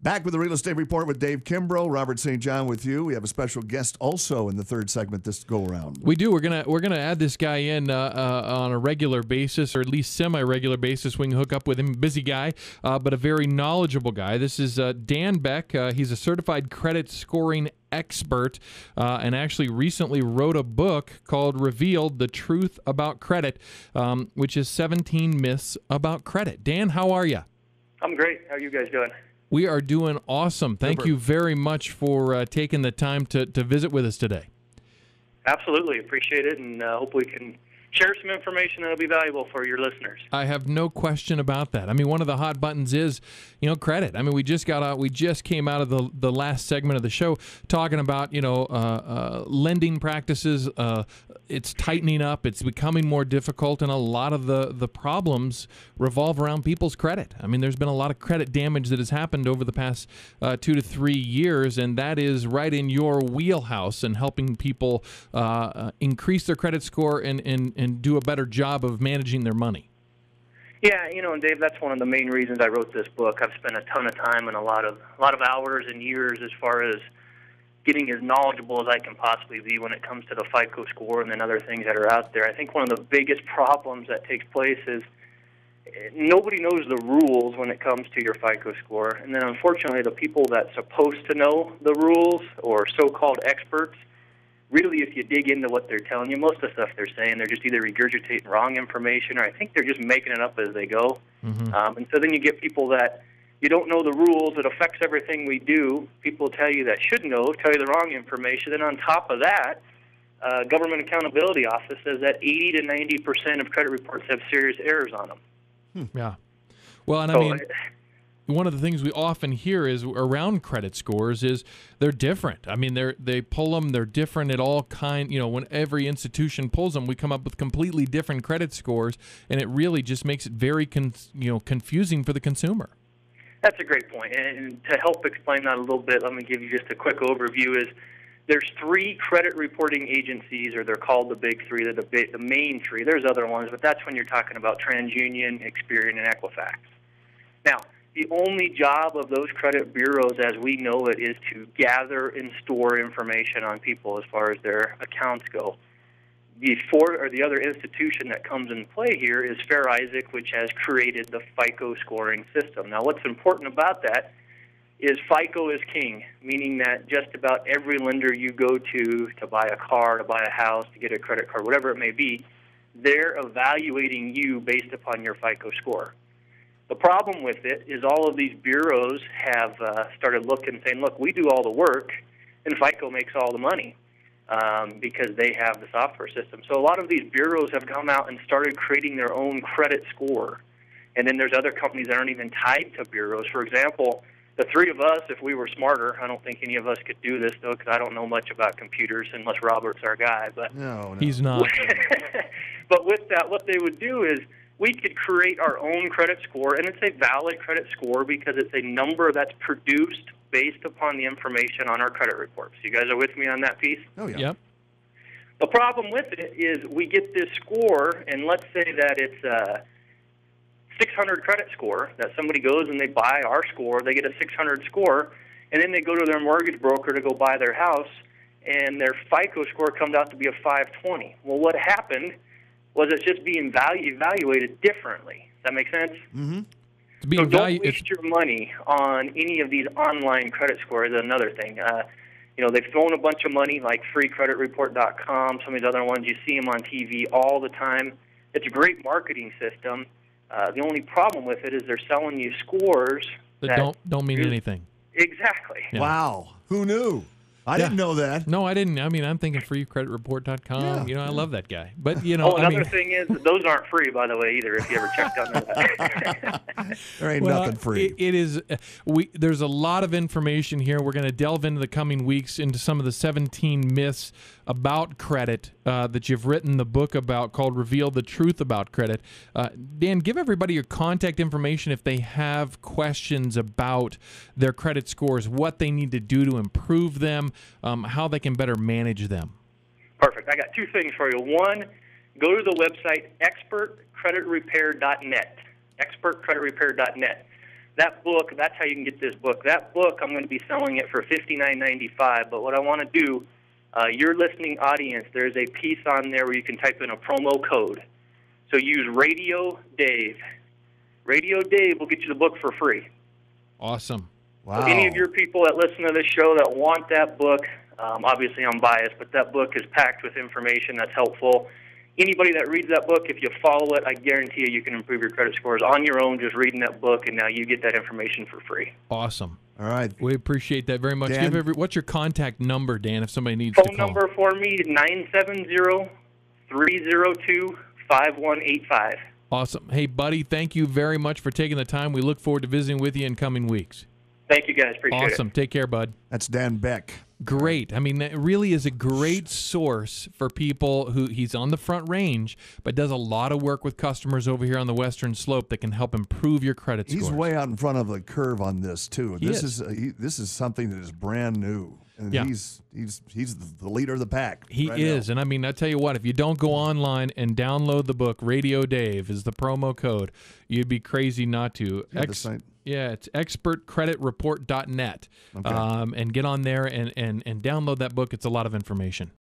Back with the Real Estate Report with Dave Kimbrough, Robert St. John with you. We have a special guest also in the third segment this go around. We do. We're gonna add this guy in on a regular basis, or at least semi-regular basis. We can hook up with him. Busy guy, but a very knowledgeable guy. This is Dan Beck. He's a certified credit scoring expert, and actually recently wrote a book called "Revealed: The Truth About Credit," which is 17 myths about credit. Dan, how are you? I'm great. How are you guys doing? We are doing awesome. Thank Super. you very much for taking the time to visit with us today. Absolutely. Appreciate it, and hope we can share some information that will be valuable for your listeners. I have no question about that. I mean, one of the hot buttons is, credit. I mean, we just came out of the last segment of the show talking about, lending practices. It's tightening up. It's becoming more difficult, and a lot of the problems revolve around people's credit. I mean, there's been a lot of credit damage that has happened over the past 2 to 3 years, and that is right in your wheelhouse and helping people increase their credit score and do a better job of managing their money. Yeah, and Dave, that's one of the main reasons I wrote this book. I've spent a ton of time and a lot of hours and years as far as getting as knowledgeable as I can possibly be when it comes to the FICO score and then other things that are out there. I think one of the biggest problems that takes place is nobody knows the rules when it comes to your FICO score. And then unfortunately, the people that's supposed to know the rules, or so-called experts, really, if you dig into what they're telling you, most of the stuff they're saying, they're just either regurgitating wrong information, or I think they're just making it up as they go. Mm-hmm. And so then you get people that you don't know the rules. It affects everything we do. People tell you that should know, tell you the wrong information. And on top of that, Government Accountability Office says that 80 to 90% of credit reports have serious errors on them. Yeah. Well, and one of the things we often hear is around credit scores is they're different. I mean, they pull them, they're different at all when every institution pulls them, we come up with completely different credit scores, and it really just makes it very confusing for the consumer. That's a great point. And to help explain that a little bit, let me give you just a quick overview. There's 3 credit reporting agencies, or they're called the big 3, they're the main 3. There's other ones, but that's when you're talking about TransUnion, Experian, and Equifax. Now, the only job of those credit bureaus as we know it is to gather and store information on people as far as their accounts go. The other institution that comes in play here is Fair Isaac, which has created the FICO scoring system. Now, what's important about that is FICO is king, meaning that just about every lender you go to buy a car, to buy a house, to get a credit card, whatever it may be, they're evaluating you based upon your FICO score. The problem with it is all of these bureaus have started looking and saying, look, we do all the work, and FICO makes all the money because they have the software system. So a lot of these bureaus have come out and started creating their own credit score. And then there's other companies that aren't even tied to bureaus. For example, the 3 of us, if we were smarter, I don't think any of us could do this, though, because I don't know much about computers unless Robert's our guy. But No. He's not. But with that, what they would do is we could create our own credit score, and it's a valid credit score because it's a number that's produced based upon the information on our credit reports. You guys are with me on that piece? Oh, yeah. Yep. The problem with it is we get this score, and let's say that it's a 600 credit score, that somebody goes and they buy our score, they get a 600 score, and then they go to their mortgage broker to go buy their house, and their FICO score comes out to be a 520. Well, what happened was it's just being evaluated differently. Does that make sense? Mm-hmm. So don't waste your money on any of these online credit scores. Another thing. They've thrown a bunch of money, like freecreditreport.com, some of these other ones. You see them on TV all the time. It's a great marketing system. The only problem with it is they're selling you scores that don't mean anything. Exactly. Yeah. Wow. Who knew? I didn't know that. No, I didn't. I mean, I'm thinking freecreditreport.com. Yeah. I love that guy. But, another thing is, those aren't free, by the way, either, if you ever checked on that. There ain't nothing free. It is. There's a lot of information here. We're going to delve into the coming weeks into some of the 17 myths about credit that you've written the book about, called Reveal: The Truth About Credit. Dan, give everybody your contact information if they have questions about their credit scores, what they need to do to improve them, how they can better manage them. Perfect. I got 2 things for you. One, go to the website expertcreditrepair.net. Expertcreditrepair.net. That book, that's how you can get this book. That book, I'm going to be selling it for $59.95. But what I want to do, your listening audience, there's a piece on there where you can type in a promo code. So use Radio Dave. Radio Dave will get you the book for free. Awesome. Wow. So any of your people that listen to this show that want that book, obviously I'm biased, but that book is packed with information that's helpful. Anybody that reads that book, if you follow it, I guarantee you can improve your credit scores on your own just reading that book, and now you get that information for free. Awesome. All right. We appreciate that very much. Dan? What's your contact number, Dan, if somebody needs to Phone call? number for me is 970-302-5185. Awesome. Hey, buddy, thank you very much for taking the time. We look forward to visiting with you in coming weeks. Thank you, guys. Appreciate it. Awesome. Take care, bud. That's Dan Beck. Great. I mean, that really is a great source for people who he's on the front range, but does a lot of work with customers over here on the Western Slope that can help improve your credit scores. He's way out in front of the curve on this too. He This is. this is something that is brand new, and Yeah. he's the leader of the pack. He right is. now. And I mean, I tell you what, if you don't go online and download the book, Radio Dave is the promo code, you'd be crazy not to. Yeah, the site. Yeah, it's expertcreditreport.net. Okay. And get on there and download that book. It's a lot of information.